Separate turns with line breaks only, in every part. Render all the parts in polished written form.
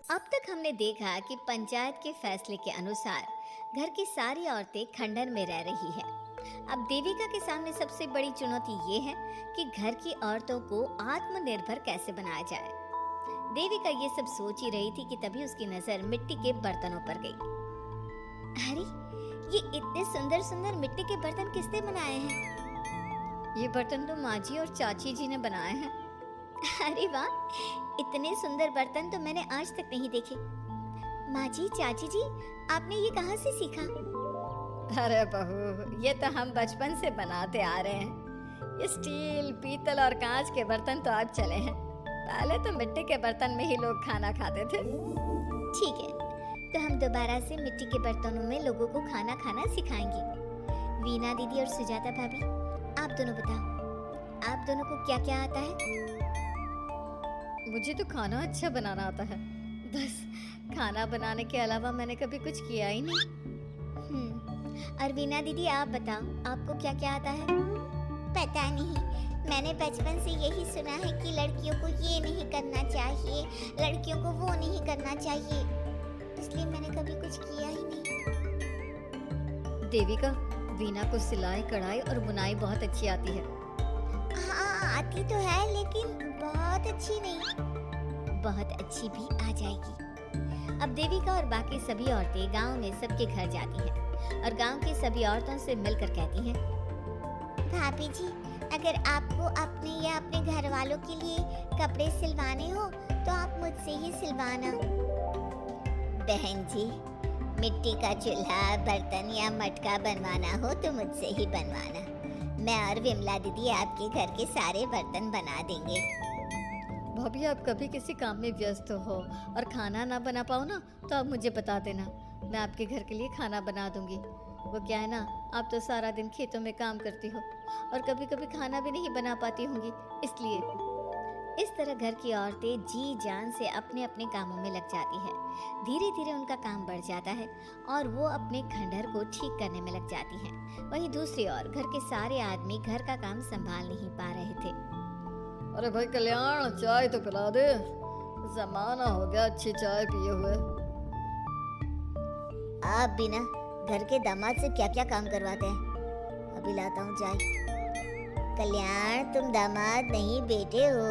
अब तक हमने देखा कि पंचायत के फैसले के अनुसार घर की सारी औरतें खंडर में रह रही है। अब देविका के सामने सबसे बड़ी चुनौती ये है कि घर की औरतों को आत्मनिर्भर कैसे बनाया जाए। देविका ये सब सोच ही रही थी कि तभी उसकी नजर मिट्टी के बर्तनों पर गई। अरे, ये इतने सुंदर सुंदर मिट्टी के बर्तन किसने बनाए हैं? ये बर्तन तो माँ जी और चाची जी ने बनाए हैं। अरे वाह, इतने सुंदर बर्तन तो मैंने आज तक नहीं देखे। माँ जी, चाची जी, आपने ये कहाँ से सीखा? अरे बहू, ये तो हम बचपन से बनाते आ रहे हैं। ये स्टील, पीतल और कांच के बर्तन तो अब चले हैं। पहले तो मिट्टी के बर्तन में ही लोग खाना खाते थे। ठीक है, तो हम दोबारा से मिट्टी के बर्तनों में लोगों को खाना खाना सिखाएंगे। वीना दीदी और सुजाता भाभी, आप दोनों बताओ, आप दोनों को क्या क्या आता है? मुझे तो खाना अच्छा बनाना आता है। बस खाना बनाने के अलावा मैंने कभी कुछ किया ही नहीं। और वीना दीदी, आप बताओ, आपको क्या क्या आता है? पता नहीं, मैंने बचपन से यही सुना है कि लड़कियों को ये नहीं करना चाहिए, लड़कियों को वो नहीं करना चाहिए, इसलिए मैंने कभी कुछ किया ही नहीं। देविका, वीना को सिलाई, कढ़ाई और बुनाई बहुत अच्छी आती है। हाँ, आती तो है, लेकिन बहुत अच्छी नहीं। बहुत अच्छी भी आ जाएगी। अब देविका और बाकी सभी औरतें गांव में सबके घर जाती हैं और गांव की सभी औरतों से मिलकर कहती हैं, भाभी जी, अगर आपको अपने या अपने घर वालों के लिए कपड़े सिलवाने हो तो आप मुझसे ही सिलवाना। बहन जी, मिट्टी का चूल्हा, बर्तन या मटका बनवाना हो तो मुझसे ही बनवाना। मैं और विमला दीदी आपके घर के सारे बर्तन बना देंगे। भाभी, आप कभी किसी काम में व्यस्त हो और खाना ना बना पाओ ना, तो आप मुझे बता देना, मैं आपके घर के लिए खाना बना दूंगी। वो क्या है ना, आप तो सारा दिन खेतों में काम करती हो और कभी कभी खाना भी नहीं बना पाती होंगी, इसलिए। इस तरह घर की औरतें जी जान से अपने अपने कामों में लग जाती है। धीरे धीरे उनका काम बढ़ जाता है और वो अपने खंडहर को ठीक करने में लग जाती हैं। वहीं दूसरी ओर घर के सारे आदमी घर का काम संभाल नहीं पा रहे थे। अरे भाई कल्याण, चाय तो पिला दे, जमाना हो गया अच्छी चाय पिए हुए। आप भी ना घर के दामाद से क्या क्या काम करवाते हैं? अभी लाता हूँ चाय। कल्याण, तुम दामाद नहीं बेटे हो,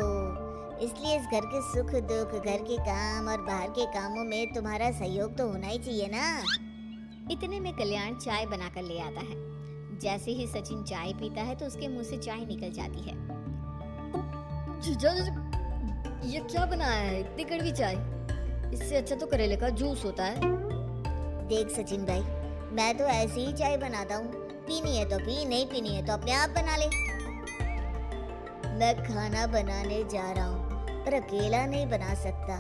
इसलिए इस घर के सुख दुख, घर के काम और बाहर के कामों में तुम्हारा सहयोग तो होना ही चाहिए ना। इतने में कल्याण चाय बनाकर ले आता है। जैसे ही सचिन चाय पीता है तो उसके मुंह से चाय निकल जाती है। जीजा, ये क्या बनाया है? इतनी कड़वी चाय? इससे अच्छा तो करेले का जूस होता है। देख सचिन भाई, मैं तो ऐसी ही चाय बनाता हूँ, पीनी है तो पी, नहीं पीनी है तो अपने आप बना ले। मैं खाना बनाने जा रहा हूँ पर अकेला नहीं बना सकता,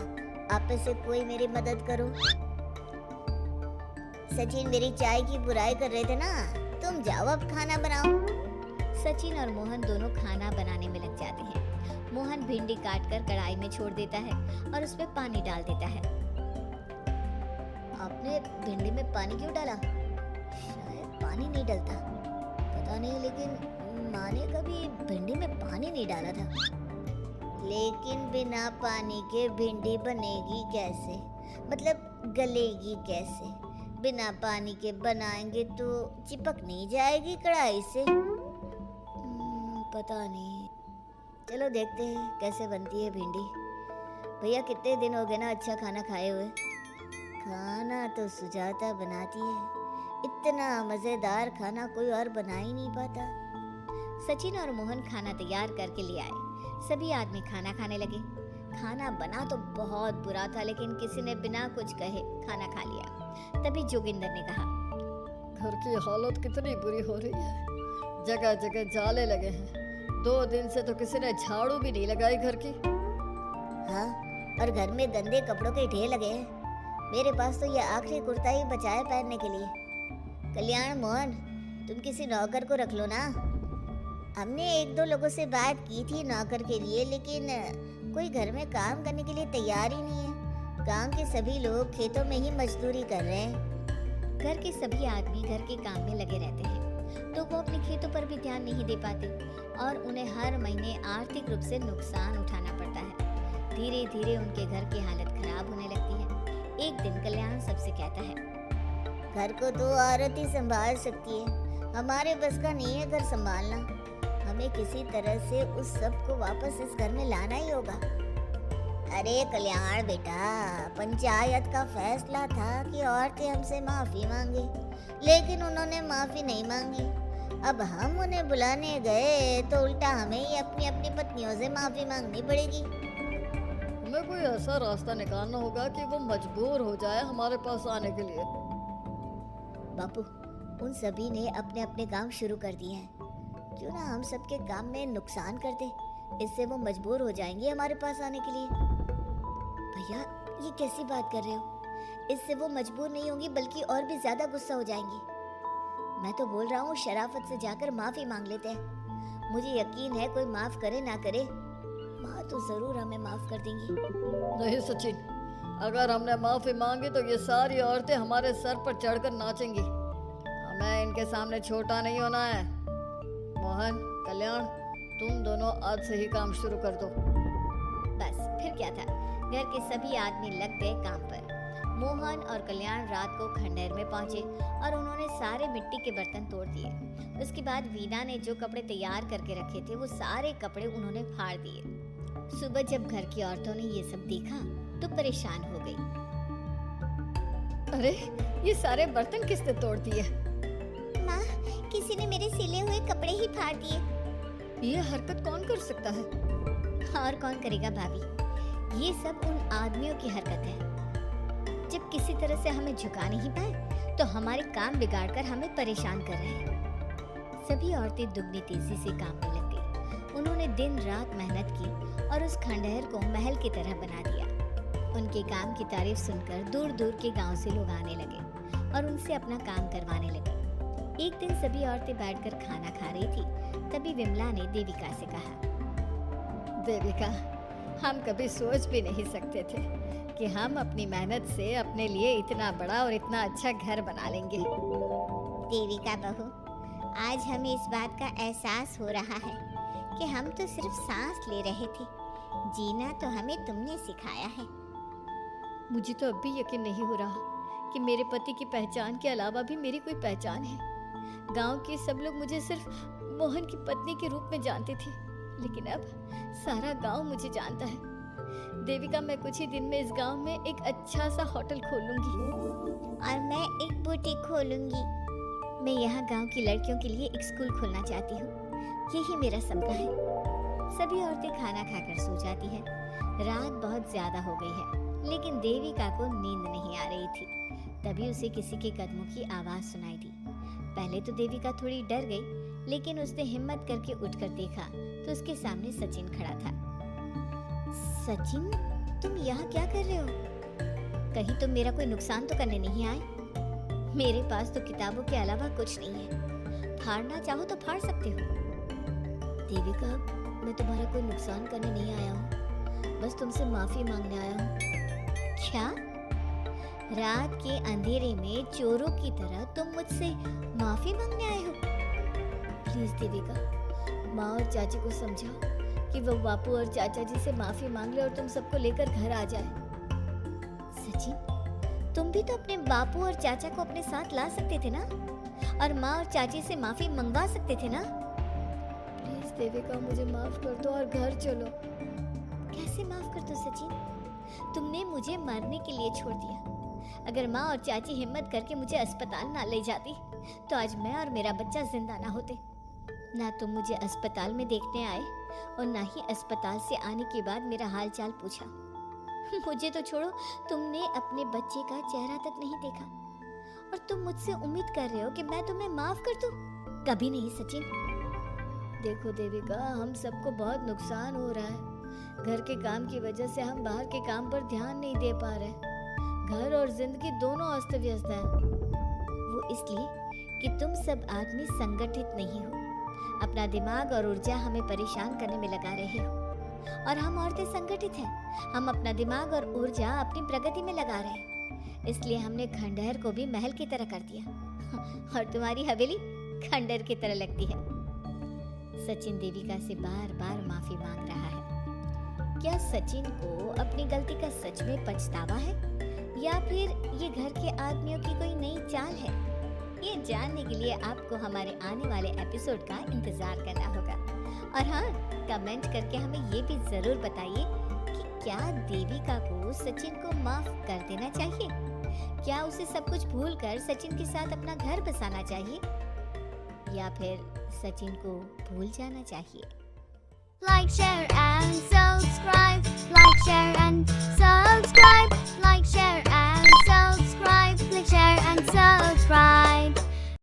आप में से कोई मेरी मदद करो। सचिन मेरी चाय की बुराई कर रहे थे ना, तुम जाओ अब खाना बनाओ। सचिन और मोहन दोनों खाना बनाने में लग जाते हैं। मोहन भिंडी काटकर कढ़ाई में छोड़ देता है और उसमें पानी डाल देता है। आपने भिंडी में पानी क्यों डाला? शायद पानी नहीं डलता, पता नहीं, लेकिन माँ ने कभी भिंडी में पानी नहीं डाला था। लेकिन बिना पानी के भिंडी बनेगी कैसे? मतलब गलेगी कैसे? बिना पानी के बनाएंगे तो चिपक नहीं जाएगी कढ़ाई से? पता नहीं, चलो देखते हैं कैसे बनती है भिंडी। भैया, कितने दिन हो गए ना अच्छा खाना खाए हुए। खाना तो सुजाता बनाती है, इतना मजेदार खाना कोई और बना ही नहीं पाता। सचिन और मोहन खाना तैयार करके ले आए। सभी आदमी खाना खाने लगे। खाना बना तो बहुत बुरा था, लेकिन किसी ने बिना कुछ कहे खाना खा लिया। तभी जोगिंदर ने कहा, घर की हालत कितनी बुरी हो रही है, जगह जगह जाले लगे हैं। 2 दिन से तो किसी ने झाड़ू भी नहीं लगाई घर की। हाँ, और घर में गंदे कपड़ों के ढेर लगे हैं। मेरे पास तो ये आखिरी कुर्ता ही बचा है पहनने के लिए। कल्याण, मोहन, तुम किसी नौकर को रख लो ना। हमने 1-2 लोगों से बात की थी नौकर के लिए, लेकिन कोई घर में काम करने के लिए तैयार ही नहीं है। गांव के सभी लोग खेतों में ही मजदूरी कर रहे हैं। घर के सभी आदमी घर के काम में लगे रहते हैं, तो वो अपने खेतों पर भी ध्यान नहीं दे पाते और उन्हें हर महीने आर्थिक रूप से नुकसान उठाना पड़ता है। धीरे धीरे उनके घर की हालत खराब होने लगती है। एक दिन कल्याण सबसे कहता है, घर को तो औरत ही संभाल सकती है, हमारे बस का नहीं है घर संभालना। हमें किसी तरह से उस सब को वापस इस घर में लाना ही होगा। अरे कल्याण बेटा, पंचायत का फैसला था कि औरतें हमसे माफी मांगे, लेकिन उन्होंने माफी नहीं मांगी। अब हम उन्हें बुलाने गए तो उल्टा हमें ही अपनी अपनी पत्नियों से माफी मांगनी पड़ेगी।
हमें कोई ऐसा रास्ता निकालना होगा कि वो मजबूर हो जाए हमारे पास आने के लिए।
बापू, उन सभी ने अपने अपने काम शुरू कर दिए हैं, क्यों ना हम सबके काम में नुकसान कर दे, इससे वो मजबूर हो जाएंगे हमारे पास आने के लिए। भैया, ये कैसी बात कर रहे हो? इससे वो मजबूर नहीं होंगी बल्कि और भी ज्यादा गुस्सा हो जाएंगी। मैं तो बोल रहा हूँ शराफत से जाकर माफी मांग लेते हैं। मुझे यकीन है कोई माफ करे ना करे, माँ तो जरूर हमें माफ कर देंगी।
नहीं सचिन, अगर हमने माफी मांगी तो ये सारी औरतें हमारे सर पर चढ़कर नाचेंगी। हमें इनके सामने छोटा नहीं होना है। मोहन, कल्याण, तुम दोनों आज से ही काम शुरू कर दो।
बस फिर क्या था, घर के सभी आदमी लग गए काम पर। मोहन और कल्याण रात को खंडहर में पहुंचे और उन्होंने सारे मिट्टी के बर्तन तोड़ दिए। उसके बाद वीना ने जो कपड़े तैयार करके रखे थे वो सारे कपड़े उन्होंने फाड़ दिए। सुबह जब घर की औरतों ने ये सब देखा तो परेशान हो गई।
अरे, ये सारे बर्तन किसने तोड़ दिए?
माँ, किसी ने मेरे सिले हुए कपड़े ही फाड़ दिए।
ये हरकत कौन कर सकता है?
और कौन करेगा भाभी, ये सब उन आदमियों की हरकत है। जब किसी तरह से हमें झुका नहीं पाए तो हमारे काम बिगाड़कर हमें परेशान कर रहे हैं। सभी औरतें दुगनी तेजी से काम में लग गई। उन्होंने दिन रात मेहनत की और उस खंडहर को महल की तरह बना दिया। उनके काम की तारीफ सुनकर दूर दूर के गांव से लोग आने लगे और उनसे अपना काम करवाने लगे। एक दिन सभी औरतें बैठकर खाना खा रही थी। तभी विमला ने देविका से कहा,
देविका, हम कभी सोच भी नहीं सकते थे कि हम अपनी मेहनत से अपने लिए इतना बड़ा और इतना अच्छा घर बना लेंगे।
देविका बहू, आज हमें इस बात का एहसास हो रहा है कि हम तो सिर्फ सांस ले रहे थे, जीना तो हमें तुमने सिखाया है।
मुझे तो अब भी यकीन नहीं हो रहा कि मेरे पति की पहचान के अलावा भी मेरी कोई पहचान है। गांव के सब लोग मुझे सिर्फ मोहन की पत्नी के रूप में जानते थे, लेकिन अब सारा गांव मुझे जानता है। देविका, मैं कुछ ही दिन में इस गांव में एक अच्छा सा होटल खोल लूंगी
और मैं एक बुटीक खोलूंगी। मैं यहाँ गांव की लड़कियों के लिए एक स्कूल खोलना चाहती हूँ, यही मेरा सपना है। सभी औरतें खाना खाकर सो जाती हैं। रात बहुत ज्यादा हो गई है, लेकिन देविका को नींद नहीं आ रही थी। तभी उसे किसी के कदमों की आवाज सुनाई दी। पहले तो देविका थोड़ी डर गई, लेकिन उसने हिम्मत करके उठकर देखा तो उसके सामने सचिन खड़ा था। सचिन, तुम यहाँ क्या कर रहे हो? कहीं तुम मेरा कोई नुकसान तो करने नहीं आए? मेरे पास तो किताबों के अलावा कुछ नहीं है, फाड़ना चाहो तो फाड़ सकते हो। देविका, मैं तुम्हारा कोई नुकसान करने नहीं आया हूँ, बस तुमसे माफी मांगने आया हूँ। क्या? रात के अंधेरे में चोरों की तरह तुम मुझसे माफी मांगने आए हो? प्लीज देविका, माँ और चाची को समझाओ कि वो बापू और चाचा जी से माफी मांग ले और तुम सबको लेकर घर आ जाए। सचिन, तुम भी तो अपने बापू और चाचा को अपने साथ ला सकते थे ना, और माँ और चाची से माफी मंगवा सकते थे ना।
प्लीज देविका, मुझे माफ कर दो और घर चलो।
कैसे माफ कर दो सचिन? तुमने मुझे मरने के लिए छोड़ दिया। अगर माँ और चाची हिम्मत करके मुझे अस्पताल ना ले जाती तो आज मैं और मेरा बच्चा जिंदा ना होते। ना तुम मुझे अस्पताल में देखने आए और ना ही अस्पताल से आने के बाद मेरा हाल चाल पूछा। मुझे तो छोड़ो, तुमने अपने बच्चे का चेहरा तक नहीं देखा और तुम मुझसे उम्मीद कर रहे हो कि मैं तुम्हें माफ कर दूं? कभी नहीं सचिन।
देखो देविका, हम सबको बहुत नुकसान हो रहा है। घर के काम की वजह से हम बाहर के काम पर ध्यान नहीं दे पा रहे। घर और जिंदगी दोनों अस्त व्यस्त है।
वो इसलिए कि तुम सब आदमी संगठित नहीं हो। अपना दिमाग और ऊर्जा हमें परेशान करने में लगा रहे हो, और हम औरतें संगठित हैं। हम अपना दिमाग और ऊर्जा अपनी प्रगति में लगा रहे हैं। इसलिए हमने खंडहर को भी महल की तरह कर दिया और तुम्हारी हवेली खंडहर की तरह लगती है। सचिन देविका से बार बार माफी मांग रहा है। क्या सचिन को अपनी गलती का सच में पछतावा है या फिर ये घर के आदमियों की कोई नई चाल है? ये जानने के लिए आपको हमारे आने वाले एपिसोड का इंतजार करना होगा। और हाँ, कमेंट करके हमें ये भी जरूर बताइए कि क्या देविका को सचिन को माफ कर देना चाहिए? क्या उसे सब कुछ भूलकर सचिन के साथ अपना घर बसाना चाहिए, या फिर सचिन को भूल जाना चाहिए?
Like, share and subscribe. Like, share and subscribe.